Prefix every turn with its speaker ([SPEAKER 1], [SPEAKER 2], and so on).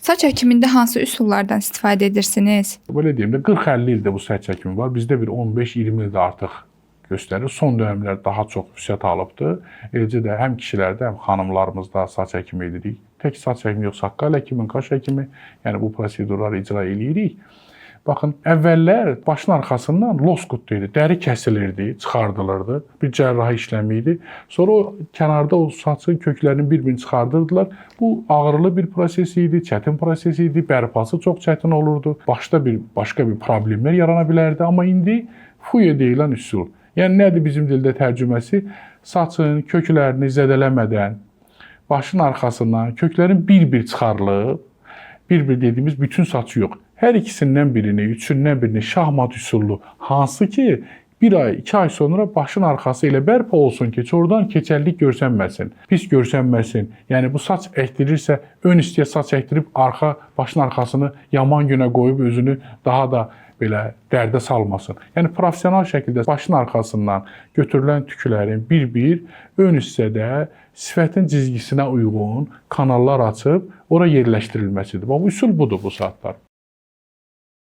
[SPEAKER 1] Saç əkimində hansı üsullardan istifadə edirsiniz?
[SPEAKER 2] Belə deyim də 40-50 ildir bu saç əkimi var. Bizdə bir 15-20 ildir artıq göstərir. Son dövrlər daha çox vüsət alıbdır. Eləcə də həm kişilərdə, həm xanımlarımızda saç əkimi edirik. Tək saç əkimi yox, saqqal əkimi, qaş əkimi, yəni bu prosedurları icra edirik. Baxın, əvvəllər başın arxasından loskut idi, dəri kəsilirdi, çıxardılırdı. Bir cərrahi işləmi idi. Sonra o kənarda o saçın köklərinin bir-birini çıxardırdılar. Bu ağırlı bir proses idi, çətin proses idi, bərpası çox çətin olurdu. Başqa bir problemlər yarana bilərdi. Amma indi FUE deyilən üsul. Yəni nədir bizim dildə tərcüməsi? Saçın köklərini zədələmədən başın arxasından köklərin bir-bir çıxarılıb, bir-bir dediyimiz bütün saçı yox. Hər ikisindən birini, üçündən birini şahmat üsullu, hansı ki 1 ay, 2 ay sonra başın arxası ilə bərpa olsun ki, oradan keçərlik görsənməsin, pis görsənməsin. Yəni bu saç əkdirirsə, ön üstəyə saç əkdirib başın arxasını yaman günə qoyub özünü daha da belə dərdə salmasın. Yəni professional şəkildə başın arxasından götürülən tüklərin bir-bir ön hissədə sifətin cizgisinə uyğun kanallar açıb ora yerləşdirilməsidir. Bu üsul budur bu saatlar.